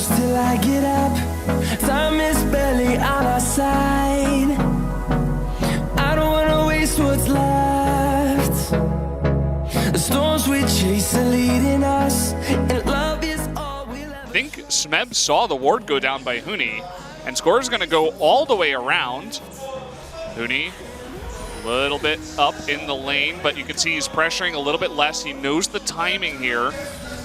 close till I get up. Time is barely on our side. I don't wanna waste what's left. The storms we chase are leading us, and love is all we'll ever. I think SMEB saw the ward go down by HUNI, and Score is going to go all the way around. HUNI, a little bit up in the lane, but you can see he's pressuring a little bit less. He knows the timing here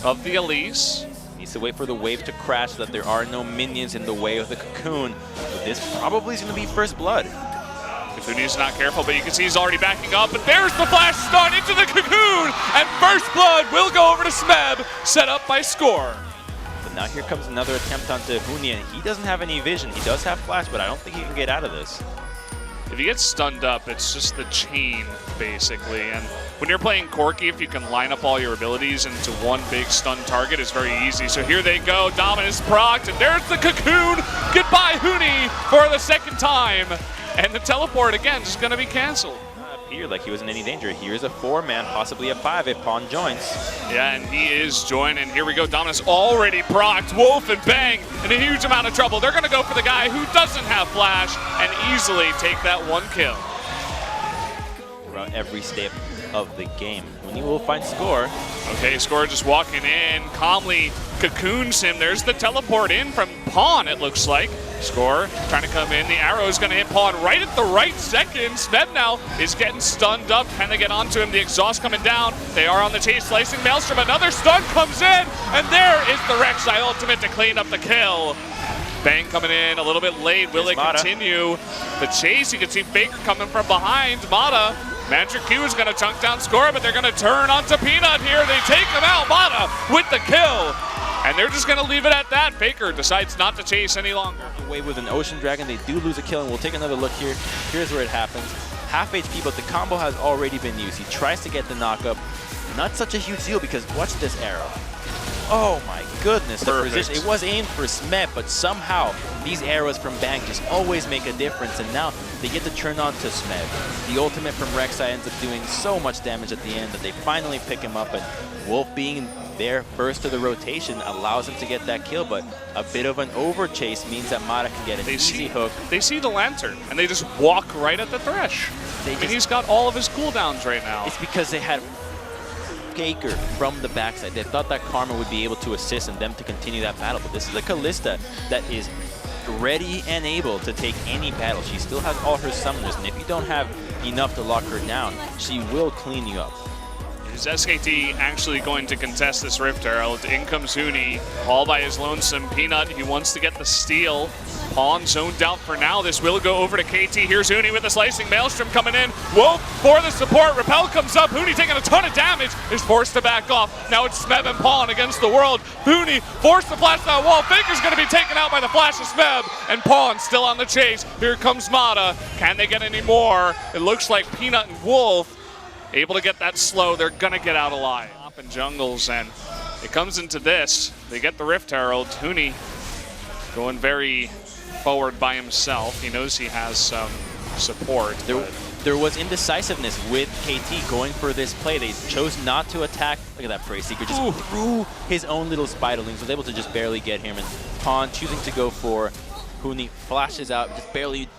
of the Elise. Needs to wait for the wave to crash so that there are no minions in the way of the cocoon. But this probably is going to be first blood. If HUNI's not careful, but you can see he's already backing up, and there's the flash stun into the cocoon, and first blood will go over to SMEB, set up by Score. But now here comes another attempt onto HUNI, and he doesn't have any vision. He does have flash, but I don't think he can get out of this. If he gets stunned up, it's just the chain, basically. And when you're playing Corki, if you can line up all your abilities into one big stun target, it's very easy. So here they go, Dominus procced, and there's the cocoon. Goodbye, HUNI, for the second time. And the teleport, again, is going to be canceled. Appeared like he wasn't in any danger. Here's a 4-man, possibly a 5 if Pawn joins. Yeah, and he is joined, and here we go. Dominus already procced. Wolf and Bang in a huge amount of trouble. They're going to go for the guy who doesn't have flash and easily take that one kill. Throughout every step of the game, HUNI will find Score. Okay, Score just walking in, calmly cocoons him. There's the teleport in from Pawn, it looks like. Score trying to come in. The arrow is going to hit Pawn right at the right second. SMEB now is getting stunned up. Can they get onto him? The exhaust coming down. They are on the chase, slicing Maelstrom. Another stun comes in, and there is the Rek'Sai ultimate to clean up the kill. Bang coming in a little bit late. Will they continue the chase? You can see Faker coming from behind. Mata, Magic Q is going to chunk down Score, but they're going to turn onto Peanut here. They take him out. Mata with the kill. And they're just going to leave it at that. Faker decides not to chase any longer. Away with an Ocean Dragon, they do lose a kill, and we'll take another look here. Here's where it happens. Half HP, but the combo has already been used. He tries to get the knockup. Not such a huge deal because watch this arrow. Oh my goodness, the position. It was aimed for SMEB, but somehow these arrows from Bang just always make a difference, and now they get to turn on to SMEB. The ultimate from Rek'Sai ends up doing so much damage at the end that they finally pick him up, and Wolf being there first to the rotation allows him to get that kill, but a bit of an over chase means that Mata can get an easy hook. They see the lantern, and they just walk right at the Thresh. And he's got all of his cooldowns right now. It's because they had Faker from the backside. They thought that Karma would be able to assist and them to continue that battle, but this is a Kalista that is ready and able to take any battle. She still has all her summoners, and if you don't have enough to lock her down, she will clean you up. Is Skt actually going to contest this Rift Herald? In comes HUNI, all by his lonesome. Peanut, he wants to get the steal. Pawn zoned out for now. This will go over to KT. Here's HUNI with the slicing Maelstrom coming in. Wolf for the support. Repel comes up. HUNI taking a ton of damage. Is forced to back off. Now it's SMEB and Pawn against the world. HUNI forced to flash that wall. Faker's going to be taken out by the flash of SMEB. And Pawn still on the chase. Here comes Mata. Can they get any more? It looks like Peanut and Wolf able to get that slow. They're going to get out alive. Up in jungles, and it comes into this. They get the Rift Herald. HUNI going very forward by himself. He knows he has some support. There was indecisiveness with KT going for this play. They chose not to attack. Look at that Prey Seeker, just threw his own little Spiderlings, was able to just barely get him. And Pawn choosing to go for HUNI, flashes out, just barely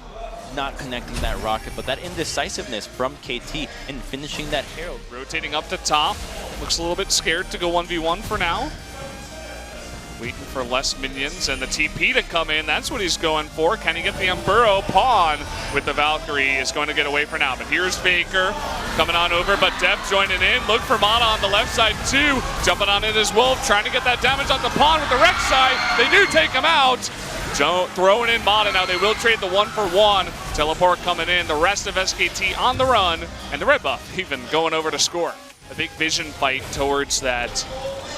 not connecting that rocket, but that indecisiveness from KT in finishing that Herald. Rotating up to top. Looks a little bit scared to go 1v1 for now. Waiting for less minions and the TP to come in. That's what he's going for. Can he get the Umburrow? Pawn with the Valkyrie is going to get away for now. But here's Faker coming on over, but DEFT joining in. Look for Mata on the left side too. Jumping on in as Wolf, trying to get that damage on the Pawn with the Rek'Sai. They do take him out. Throwing in Mata now. They will trade the 1-for-1. Teleport coming in. The rest of Skt on the run. And the red buff even going over to Score. A big vision fight towards that.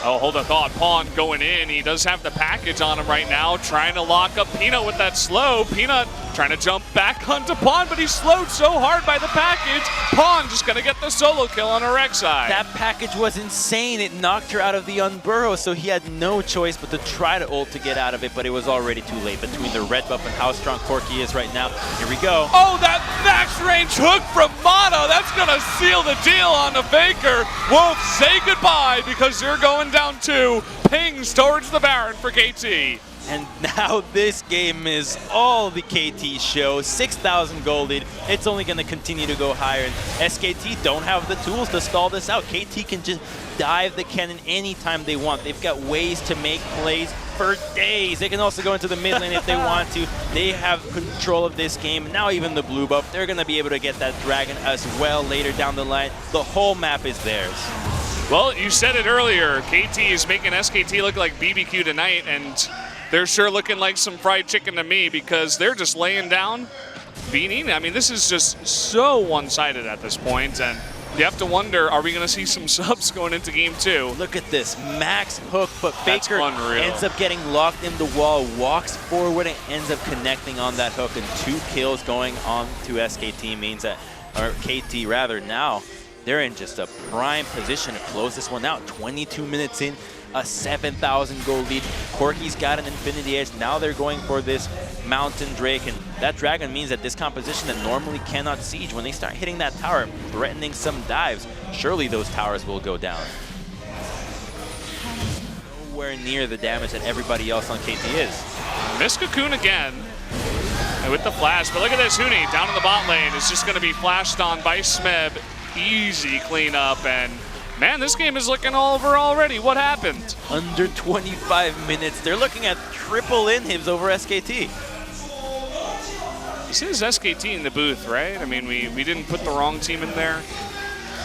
Oh, hold a thought. Pawn going in. He does have the package on him right now. Trying to lock up Peanut with that slow. Peanut trying to jump back onto Pawn, but he's slowed so hard by the package. Pawn just going to get the solo kill on a Rek'Sai. That package was insane. It knocked her out of the Unburrow, so he had no choice but to try to ult to get out of it, but it was already too late. Between the red buff and how strong Corki is right now. Here we go. Oh, that max range hook from Mata. That's going to seal the deal on the Faker. Wolf, say goodbye because you're going down 2. Pings towards the Baron for KT. And now this game is all the KT show. 6,000 gold lead. It's only going to continue to go higher. And SKT don't have the tools to stall this out. KT can just dive the cannon anytime they want. They've got ways to make plays for days. They can also go into the mid lane if they want to. They have control of this game. Now even the blue buff, they're going to be able to get that dragon as well later down the line. The whole map is theirs. Well, you said it earlier. KT is making SKT look like BBQ tonight, and they're sure looking like some fried chicken to me because they're just laying down, being eaten. I mean, this is just so one-sided at this point, and you have to wonder, are we going to see some subs going into game 2? Look at this, max hook, but Faker unreal. ends up getting locked in the wall, walks forward and ends up connecting on that hook, and 2 kills going on to SKT means that, or KT rather, now they're in just a prime position to close this one out. 22 minutes in, a 7,000 gold lead. Corki's got an Infinity Edge. Now they're going for this Mountain Drake, and that dragon means that this composition that normally cannot siege, when they start hitting that tower, threatening some dives, surely those towers will go down. Nowhere near the damage that everybody else on KT is. Miss Cocoon again. And with the flash, but look at this, HUNI down in the bot lane is just going to be flashed on by SMEB. Easy cleanup, and man, this game is looking over already. What happened? Under 25 minutes, they're looking at triple inhibs over SKT. This is SKT in the booth, right? I mean, we didn't put the wrong team in there.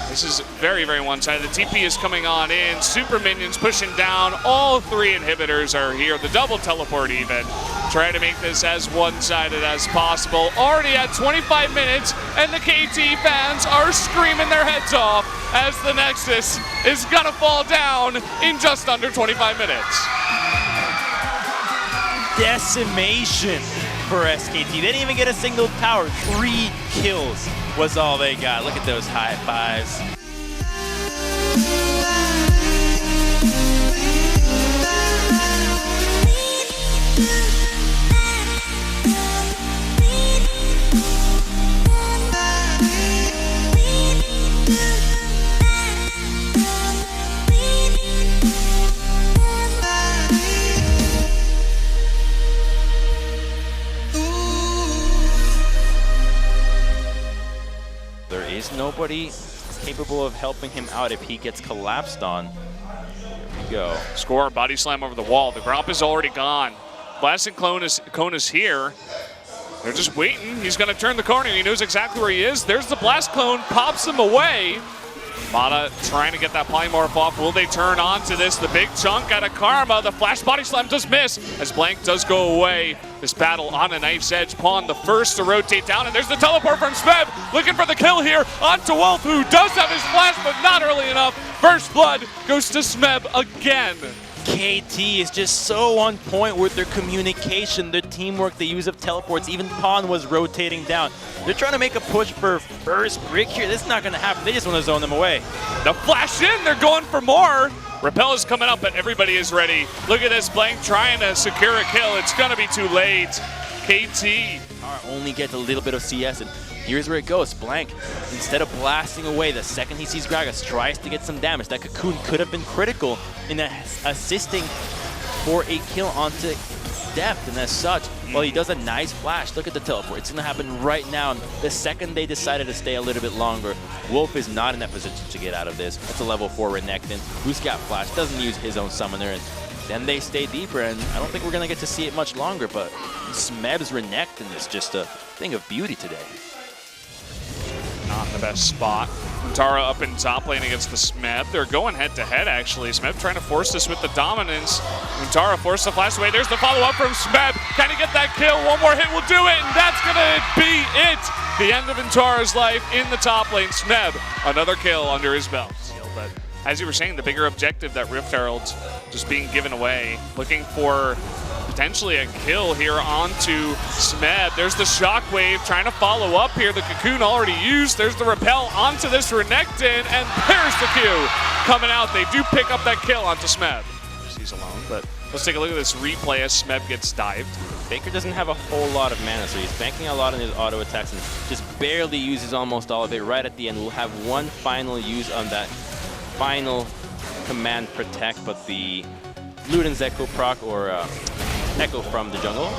This is very, very one-sided. The TP is coming on in. Super minions pushing down. All 3 inhibitors are here. The double teleport even. Trying to make this as one-sided as possible. Already at 25 minutes, and the KT fans are screaming their heads off as the Nexus is gonna fall down in just under 25 minutes. Decimation for SKT. They didn't even get a single tower. 3 kills was all they got. Look at those high fives. Nobody capable of helping him out if he gets collapsed on. Here we go. Score, body slam over the wall. The Gromp is already gone. Blasting Cone is here. They're just waiting. He's going to turn the corner. He knows exactly where he is. There's the Blast Clone, pops him away. Mata trying to get that Polymorph off. Will they turn on to this? The big chunk out of Karma. The flash body slam does miss as Blank does go away. This battle on a knife's edge. Pawn the first to rotate down, and there's the teleport from SMEB. Looking for the kill here onto Wolf, who does have his flash, but not early enough. First blood goes to SMEB again. KT is just so on point with their communication, their teamwork, the use of teleports. Even Pawn was rotating down. They're trying to make a push for first brick here. This is not going to happen. They just want to zone them away. The flash in, they're going for more. Repel is coming up, but everybody is ready. Look at this, Blank trying to secure a kill. It's going to be too late. KT only gets a little bit of CS, and here's where it goes. Blank, instead of blasting away, the second he sees Gragas, tries to get some damage. That Cocoon could have been critical in assisting for a kill onto DEFT, and as such, well, he does a nice flash. Look at the teleport. It's going to happen right now. And the second they decided to stay a little bit longer, Wolf is not in that position to get out of this. That's a level 4 Renekton. Who's got flash, doesn't use his own summoner, and then they stay deeper, and I don't think we're going to get to see it much longer, but SMEB's Renekton is just a thing of beauty today. Not in the best spot. Tara up in top lane against the SMEB. They're going head-to-head, actually. SMEB trying to force this with the dominance. Tara forced the flash away. There's the follow-up from SMEB. Can he get that kill? One more hit will do it, and that's going to be it. The end of Tara's life in the top lane. SMEB, another kill under his belt. But as you were saying, the bigger objective, that Rift Herald just being given away. Looking for potentially a kill here onto SMEB. There's the Shockwave trying to follow up here. The Cocoon already used. There's the Repel onto this Renekton, and there's the Q coming out. They do pick up that kill onto SMEB. He's alone, but let's take a look at this replay as SMEB gets dived. Baker doesn't have a whole lot of mana, so he's banking a lot on his auto attacks and just barely uses almost all of it. Right at the end, we'll have one final use on that final command protect, but the Luden Zeko proc or Echo from the jungle.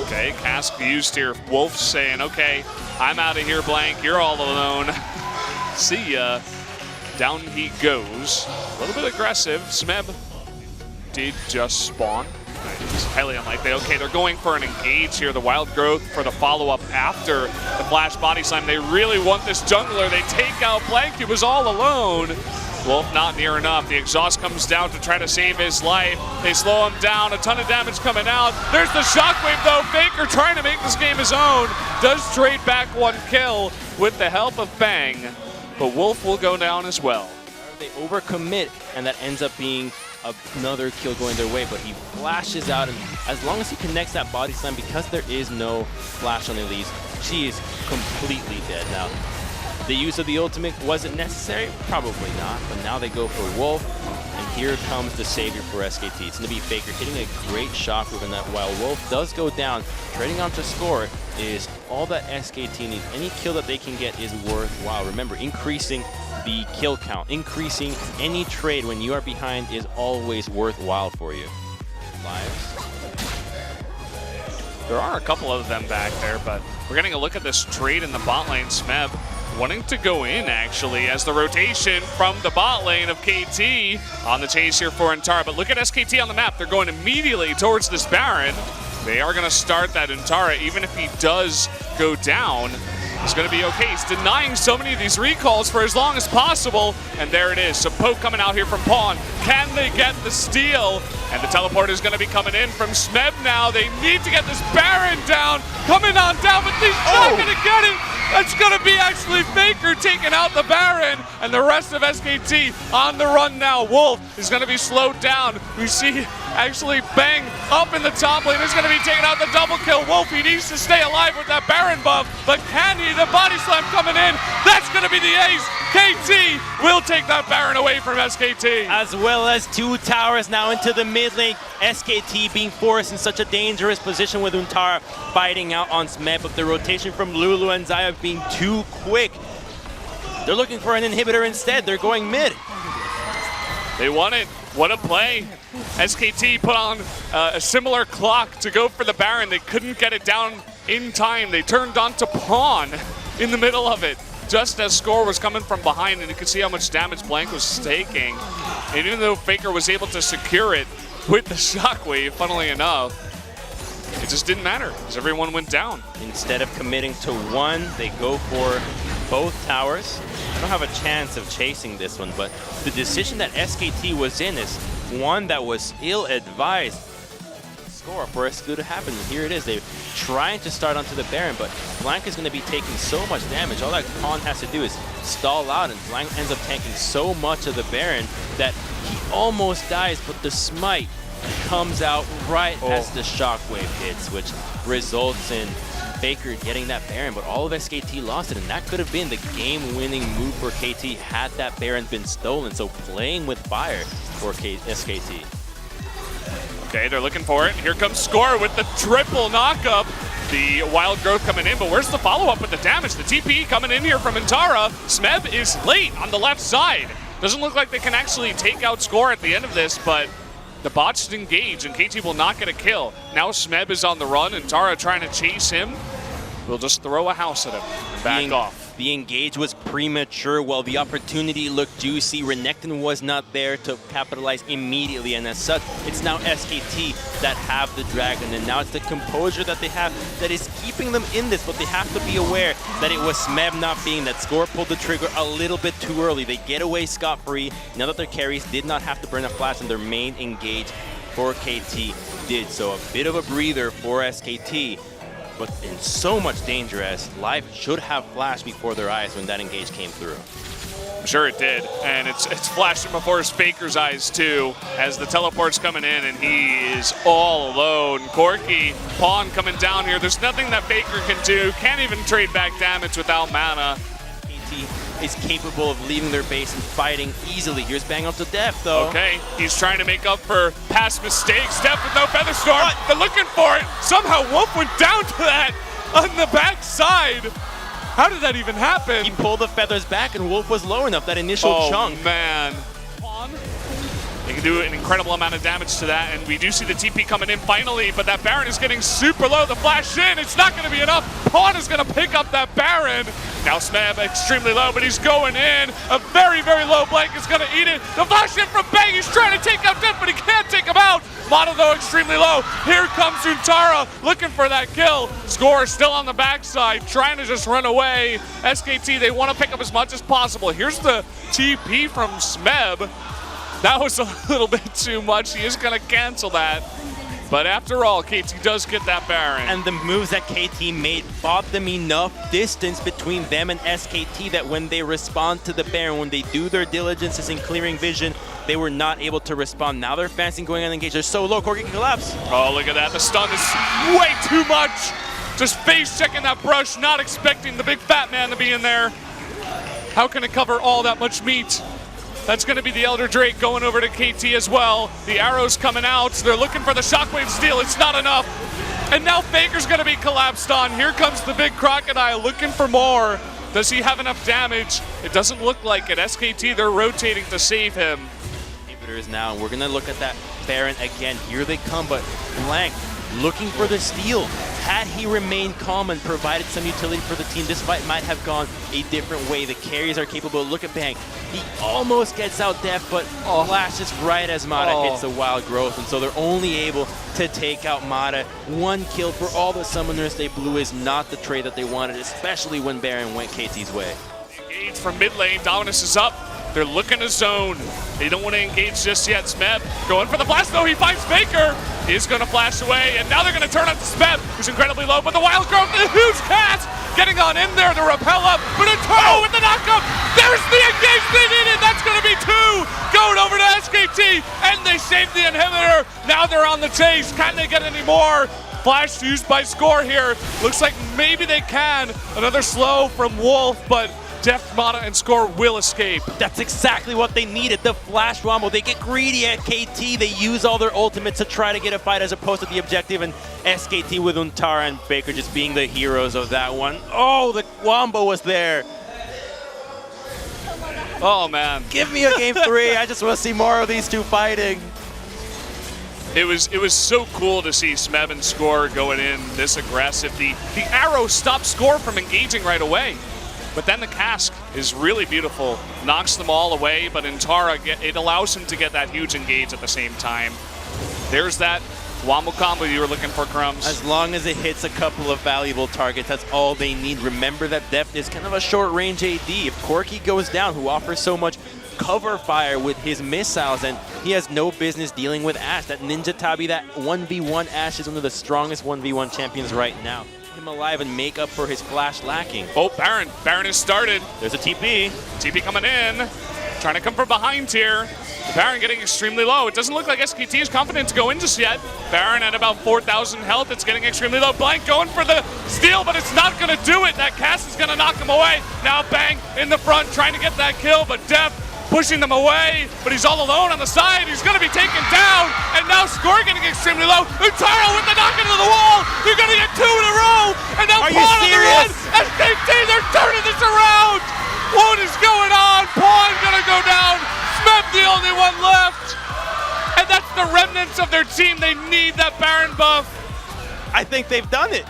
Okay, Cask used here. Wolf saying, okay, I'm out of here, Blank. You're all alone. See ya. Down he goes. A little bit aggressive. SMEB did just spawn. It's highly unlikely. Okay, they're going for an engage here. The Wild Growth for the follow-up after the Flash Body Slam. They really want this jungler. They take out Blank. He was all alone. Wolf not near enough. The exhaust comes down to try to save his life. They slow him down. A ton of damage coming out. There's the shockwave though. Faker trying to make this game his own. Does trade back one kill with the help of Bang. But Wolf will go down as well. They overcommit, and that ends up being another kill going their way, but he flashes out, and as long as he connects that body slam, because there is no flash on Elise, she is completely dead. Now, the use of the ultimate, was it necessary? Probably not, but now they go for Wolf, and here comes the savior for SKT. It's going to be Faker hitting a great shockwave in that while Wolf does go down. Trading on to score is all that SKT needs. Any kill that they can get is worthwhile. Remember, increasing the kill count, increasing any trade when you are behind is always worthwhile for you. Lives. There are a couple of them back there, but we're getting a look at this trade in the bot lane. SMEB wanting to go in, actually, as the rotation from the bot lane of KT on the chase here for Antara. But look at SKT on the map. They're going immediately towards this Baron. They are going to start that Antara, even if he does go down. It's going to be okay. He's denying so many of these recalls for as long as possible. And there it is. So poke coming out here from Pawn. Can they get the steal? And the teleport is going to be coming in from SMEB now. They need to get this Baron down. Coming on down, but he's not going to get it. That's going to be actually Faker taking out the Baron. And the rest of SKT on the run now. Wolf is going to be slowed down. We see actually Bang up in the top lane. He's going to be taking out the double kill. Wolf, he needs to stay alive with that Baron buff. But can he? The body slam coming in. That's going to be the ace. KT will take that Baron away from SKT. As well as two towers now into the mid lane. SKT being forced in such a dangerous position with Untara fighting out on SMEB, but the rotation from Lulu and Zaya being too quick. They're looking for an inhibitor instead. They're going mid. They want it. What a play. SKT put on a similar clock to go for the Baron. They couldn't get it down in time. They turned on to Pawn in the middle of it, just as Score was coming from behind, and you could see how much damage Blank was taking. And even though Faker was able to secure it with the shockwave, funnily enough, it just didn't matter because everyone went down. Instead of committing to one, they go for both towers. I don't have a chance of chasing this one, but the decision that SKT was in is one that was ill-advised. Score for SKT to happen. Here it is. They're trying to start onto the Baron, but Blank is going to be taking so much damage. All that Pawn has to do is stall out, and Blank ends up tanking so much of the Baron that he almost dies, but the smite comes out right as the shockwave hits, which results in Faker getting that Baron, but all of SKT lost it, and that could have been the game-winning move for KT had that Baron been stolen. So playing with fire for SKT. Okay, they're looking for it. Here comes Score with the triple knockup. The Wild Growth coming in, but where's the follow-up with the damage? The TP coming in here from Antara. SMEB is late on the left side. Doesn't look like they can actually take out Score at the end of this, but the bots engage, and KT will not get a kill. Now SMEB is on the run, Antara trying to chase him. We'll just throw a house at him and back off. The engage was premature while the opportunity looked juicy. Renekton was not there to capitalize immediately, and as such, it's now SKT that have the dragon, and now it's the composure that they have that is keeping them in this, but they have to be aware that it was SMEB not being that. Score pulled the trigger a little bit too early. They get away scot-free now that their carries did not have to burn a flash, and their main engage for KT did. So a bit of a breather for SKT, but in so much danger as Live should have flashed before their eyes when that engage came through. I'm sure it did, and it's flashing before his Faker's eyes too, as the teleport's coming in and he is all alone. Corki, Pawn coming down here. There's nothing that Faker can do. Can't even trade back damage without mana. KT is capable of leaving their base and fighting easily. Here's Bang up to DEFT though. Okay, he's trying to make up for past mistakes. DEFT with no Featherstorm. They're looking for it. Somehow Wolf went down to that on the back side. How did that even happen? He pulled the feathers back and Wolf was low enough, that initial chunk. Oh man. They can do an incredible amount of damage to that, and we do see the TP coming in finally, but that Baron is getting super low. The flash in, it's not going to be enough. Pawn is going to pick up that Baron. Now SMEB extremely low, but he's going in. A very, very low blank is going to eat it. The flash in from Bang, he's trying to take out Deft, but he can't take him out. Mata though extremely low. Here comes Untara looking for that kill. Score still on the backside, trying to just run away. SKT, they want to pick up as much as possible. Here's the TP from SMEB. That was a little bit too much. He is going to cancel that. But after all, KT does get that Baron. And the moves that KT made bought them enough distance between them and SKT that when they respond to the Baron, when they do their diligences in clearing vision, they were not able to respond. Now they're fancying going on engage. They're so low, Corki can collapse. Oh, look at that. The stun is way too much. Just face checking that brush, not expecting the big fat man to be in there. How can it cover all that much meat? That's going to be the Elder Drake going over to KT as well. The arrows coming out. They're looking for the shockwave steal. It's not enough. And now Faker's going to be collapsed on. Here comes the big crocodile looking for more. Does he have enough damage? It doesn't look like it. SKT, they're rotating to save him. Inhibitors now. We're going to look at that Baron again. Here they come, but Blank looking for the steal. Had he remained calm and provided some utility for the team, this fight might have gone a different way. The carries are capable. Look at Bang. He almost gets out Deft, but flashes right as Mata hits the wild growth, and so they're only able to take out Mata. One kill for all the summoners they blew is not the trade that they wanted, especially when Baron went KT's way. Engage from mid lane. Dominus is up. They're looking to zone. They don't want to engage just yet. SMEB going for the blast, though. He finds Faker. He's going to flash away, and now they're going to turn on to SMEB, who's incredibly low, but the wild growth, the huge cast getting on in there to repel up, but Eternal with the knockup. There's the engage they needed. That's going to be two going over to SKT, and they saved the inhibitor. Now they're on the chase. Can they get any more? Flash used by Score here. Looks like maybe they can. Another slow from Wolf, but Deft, Mata, and Score will escape. That's exactly what they needed, the flash wombo. They get greedy at KT. They use all their ultimates to try to get a fight as opposed to the objective, and SKT with Untara and Faker just being the heroes of that one. Oh, the wombo was there. Oh, man. Give me a game 3. I just want to see more of these two fighting. It was so cool to see SMEB and Score going in this aggressive. The arrow stopped Score from engaging right away. But then the cask is really beautiful, knocks them all away, but in Tara, it allows him to get that huge engage at the same time. There's that wombo combo you were looking for, Crumbs. As long as it hits a couple of valuable targets, that's all they need. Remember that Deft is kind of a short-range AD. If Corki goes down, who offers so much cover fire with his missiles, and he has no business dealing with Ashe. That Ninja Tabi, that 1v1 Ashe is one of the strongest 1v1 champions right now. Him alive and make up for his flash lacking. Oh, Baron. Baron has started. There's a TP. TP coming in. Trying to come from behind here. Baron getting extremely low. It doesn't look like SKT is confident to go in just yet. Baron at about 4,000 health. It's getting extremely low. Blank going for the steal, but it's not going to do it. That cast is going to knock him away. Now Bang in the front trying to get that kill, but Deft pushing them away, but he's all alone on the side. He's going to be taken down, and now Score getting extremely low. Untara with the knock into the wall. They're going to get 2 in a row, and now Pawn on the run. SKT, they're turning this around. What is going on? Pawn going to go down. SMEB the only one left, and that's the remnants of their team. They need that Baron buff. I think they've done it.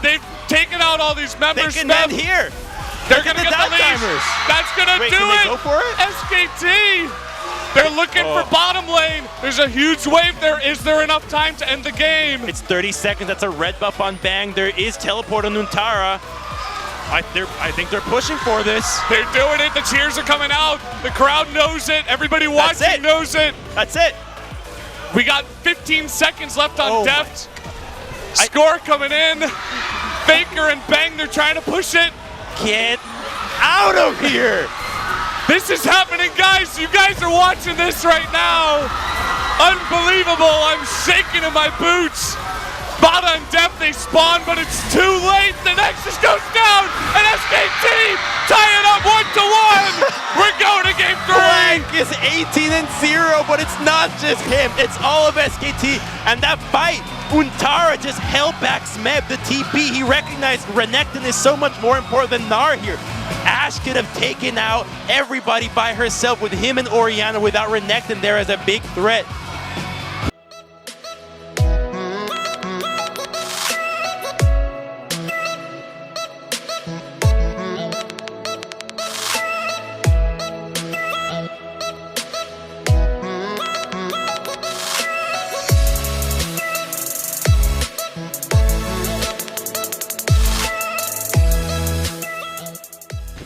They've taken out all these members. They can end here. They're going to get the lead. That's going to do it. Go for it? SKT. They're looking for bottom lane. There's a huge wave there. Is there enough time to end the game? It's 30 seconds. That's a red buff on Bang. There is teleport on Untara. I think they're pushing for this. They're doing it. The cheers are coming out. The crowd knows it. Everybody watching knows it. That's it. We got 15 seconds left on Deft. Score coming in. Faker and Bang, they're trying to push it. Get out of here! This is happening, guys. You guys are watching this right now. Unbelievable. I'm shaking in my boots. Mata and Deft, they spawn, but it's too late. The Nexus goes down, and SKT tie it up 1-1. We're going to game 3. Blank is 18-0, but it's not just him. It's all of SKT, and that fight, Untara just held back SMEB, the TP. He recognized Renekton is so much more important than Gnar here. Ash could have taken out everybody by herself with him and Orianna without Renekton there as a big threat.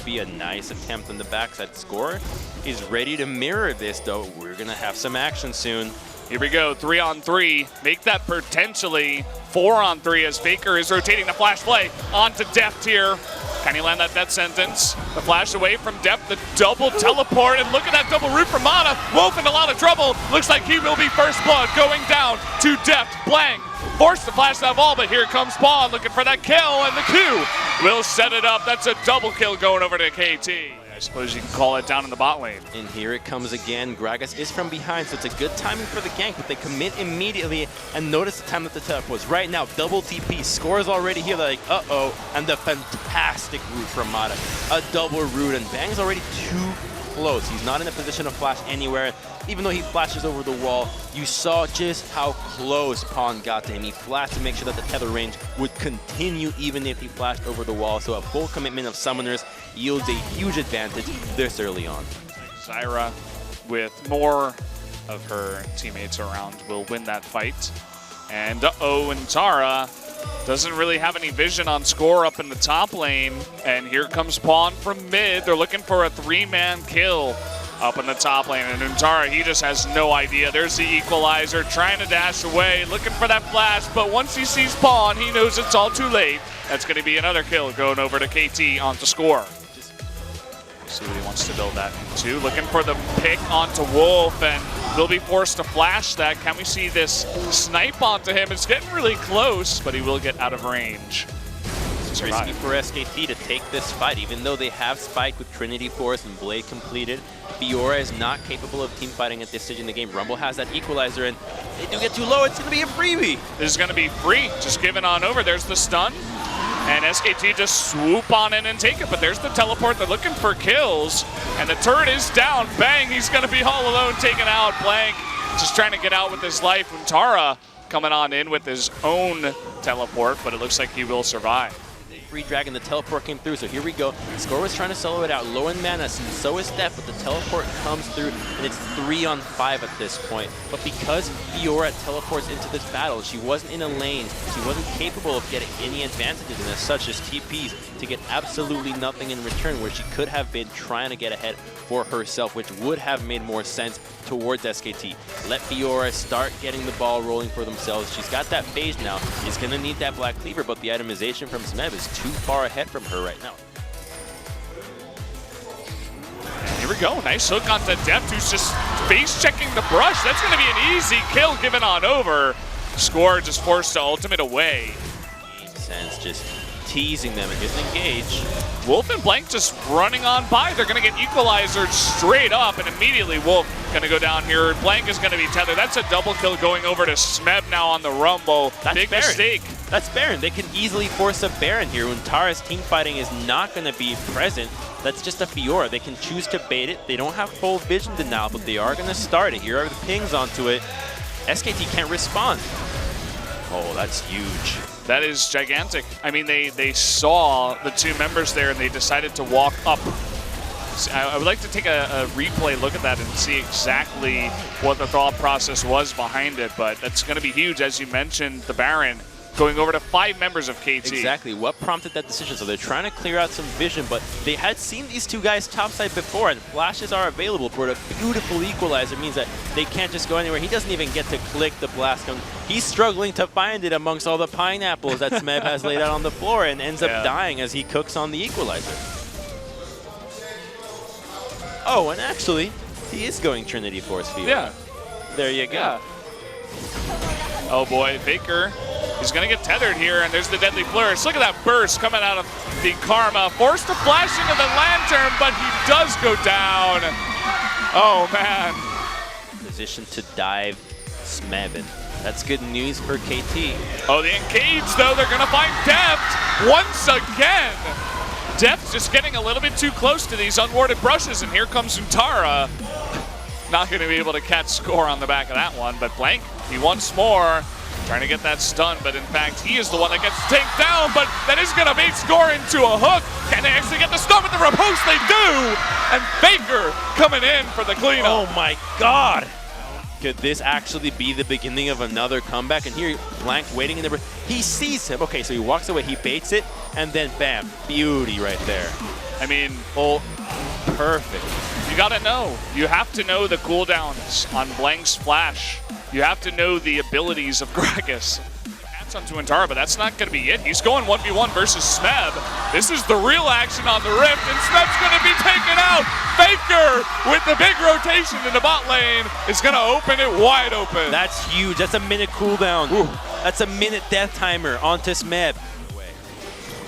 Be a nice attempt on the backside. Score is ready to mirror this, though. We're gonna have some action soon. Here we go, 3-on-3. Make that potentially 4-on-3 as Faker is rotating the flash play onto DEFT here. Can he land that death sentence? The flash away from DEFT, the double teleport, and look at that double root from Mana. Wolf in a lot of trouble. Looks like he will be first blood going down to DEFT. Blank forced to flash that ball, but here comes Spawn looking for that kill, and the Q will set it up. That's a double kill going over to KT. I suppose you can call it down in the bot lane. And here it comes again. Gragas is from behind, so it's a good timing for the gank, but they commit immediately and notice the time that the teleports. Right now, double TP. Score is already here. They're like, uh-oh. And the fantastic root from Mata. A double root, and Bang's already too close. He's not in a position to flash anywhere. Even though he flashes over the wall, you saw just how close Pawn got to him. He flashed to make sure that the tether range would continue even if he flashed over the wall. So a full commitment of summoners yields a huge advantage this early on. Zyra, with more of her teammates around, will win that fight. And and Tara doesn't really have any vision on Score up in the top lane. And here comes Pawn from mid. They're looking for a 3-man kill up in the top lane, and Untara, he just has no idea. There's the equalizer, trying to dash away, looking for that flash, but once he sees Pawn, he knows it's all too late. That's going to be another kill going over to KT onto Score. See what he wants to build that into. Looking for the pick onto Wolf, and will be forced to flash that. Can we see this snipe onto him? It's getting really close, but he will get out of range. It's risky for Skt to take this fight, even though they have Spike with Trinity Force and Blade completed. Fiora is not capable of team fighting at this stage in the game. Rumble has that equalizer, and they do get too low. It's going to be a freebie. This is going to be free. Just giving on over. There's the stun. And Skt just swoop on in and take it. But there's the teleport. They're looking for kills. And the turret is down. Bang. He's going to be all alone taken out. Blank just trying to get out with his life. Untara coming on in with his own teleport. But it looks like he will survive. Free Dragon, the teleport came through, so here we go. Score was trying to solo it out, low in mana, and so is DEFT, but the teleport comes through, and it's 3-on-5 at this point. But because Fiora teleports into this battle, she wasn't in a lane, she wasn't capable of getting any advantages, and as such, as TPs to get absolutely nothing in return, where she could have been trying to get ahead for herself, which would have made more sense towards Skt. Let Fiora start getting the ball rolling for themselves. She's got that phase now. She's going to need that Black Cleaver, but the itemization from SMEB is too far ahead from her right now. Here we go. Nice hook onto DEFT, who's just face-checking the brush. That's going to be an easy kill given on over. Score just forced to ultimate away. Makes sense, just teasing them and getting engaged. Wolf and Blank just running on by. They're going to get equalizer straight up, and immediately Wolf going to go down here. Blank is going to be tethered. That's a double kill going over to SMEB now on the Rumble. That's Big Baron. Mistake. That's Baron. They can easily force a Baron here. When Tara's team fighting is not going to be present, that's just a Fiora. They can choose to bait it. They don't have full vision denial, but they are going to start it. Here are the pings onto it. Skt can't respond. Oh, that's huge. That is gigantic. I mean, they saw the two members there and they decided to walk up. I would like to take a replay look at that and see exactly what the thought process was behind it, but that's going to be huge. As you mentioned, the Baron going over to 5 members of KT. Exactly. What prompted that decision? So they're trying to clear out some vision, but they had seen these two guys topside before, and flashes are available for a beautiful equalizer. Means that they can't just go anywhere. He doesn't even get to click the blast gun. He's struggling to find it amongst all the pineapples that SMEB has laid out on the floor, and ends up dying as he cooks on the equalizer. Oh, and actually, he is going Trinity Force Field. Yeah. There you go. Yeah. Oh boy, Faker. He's going to get tethered here, and there's the Deadly Flourish. Look at that burst coming out of the Karma. Forced to flash into the Lantern, but he does go down. Oh, man. Position to dive SMEB. That's good news for KT. Oh, the engage, though. They're going to find DEFT once again. DEFT just getting a little bit too close to these unwarded brushes, and here comes Untara. Not going to be able to catch score on the back of that one, but Blank, he once more trying to get that stun, but in fact, he is the one that gets taken down, but that is going to bait score into a hook. Can they actually get the stun with the riposte? They do! And Faker coming in for the cleanup. Oh my God! Could this actually be the beginning of another comeback? And here, Blank waiting in the... He sees him. Okay, so he walks away, he baits it, and then bam, beauty right there. I mean, Oh, perfect. you gotta know. You have to know the cooldowns on Blank's flash. You have to know the abilities of Gragas. That's onto Untara, but that's not gonna be it. He's going 1v1 versus SMEB. This is the real action on the Rift, and SMEB's gonna be taken out. Faker with the big rotation in the bot lane is gonna open it wide open. That's huge. That's a minute cooldown. Ooh. That's a minute death timer onto SMEB.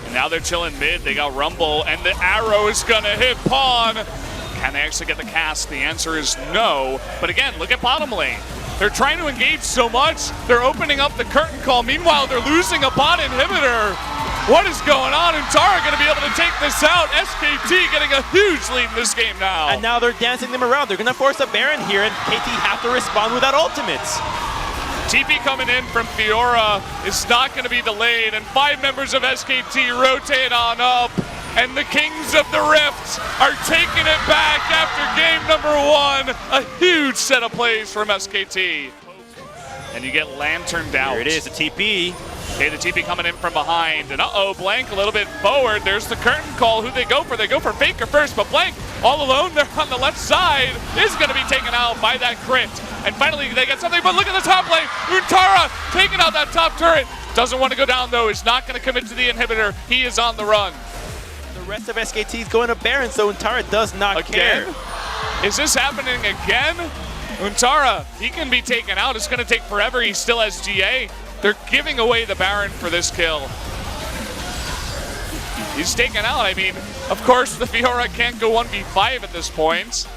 And now they're chilling mid. They got Rumble, and the arrow is gonna hit Pawn. Can they actually get the cast? The answer is no. But again, look at bottom lane. They're trying to engage so much, they're opening up the curtain call. Meanwhile, they're losing a bot inhibitor. What is going on? Untara going to be able to take this out. SKT getting a huge lead in this game now. And now they're dancing them around. They're going to force a Baron here, and KT have to respond without ultimates. TP coming in from Fiora is not going to be delayed, and 5 members of SKT rotate on up. And the Kings of the Rift are taking it back after game number 1. A huge set of plays from SKT. And you get lanterned out. Here it is, the TP. Okay, the TP coming in from behind. And Blank a little bit forward. There's the curtain call. Who they go for? They go for Faker first, but Blank all alone there on the left side is going to be taken out by that crit. And finally they get something, but look at the top lane. Untara taking out that top turret. Doesn't want to go down though. Is not going to commit to the inhibitor. He is on the run. The rest of SKT is going to Baron, so Untara does not care. Is this happening again? Untara, he can be taken out. It's going to take forever. He still has GA. They're giving away the Baron for this kill. He's taken out. I mean, of course, the Fiora can't go 1v5 at this point.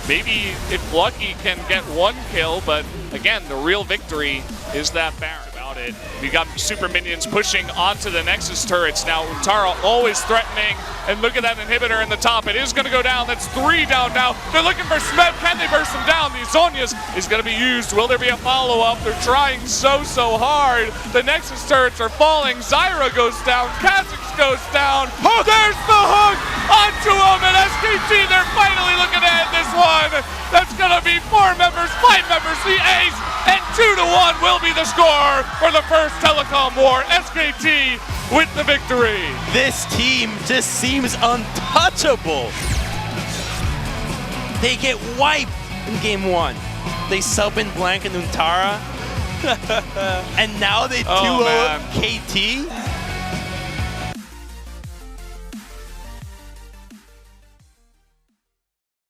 Maybe if Lucky can get 1 kill, but again, the real victory is that Baron. It. We got super minions pushing onto the Nexus turrets now. Untara always threatening, and look at that inhibitor in the top. It is going to go down. That's 3 down now. They're looking for SMEB. Can they burst them down? The Zonias is going to be used. Will there be a follow-up? They're trying so hard. The Nexus turrets are falling. Zyra goes down. Kha'Zix goes down. Hook. There's the hook onto him, and SKT, they're finally looking to end this one. That's going to be 4 members, 5 members, the ace, and 2-1 will be the score for the first telecom war. SKT with the victory. This team just seems untouchable. They get wiped in game 1. They sub in Blank and Untara. And now they 2-0 KT.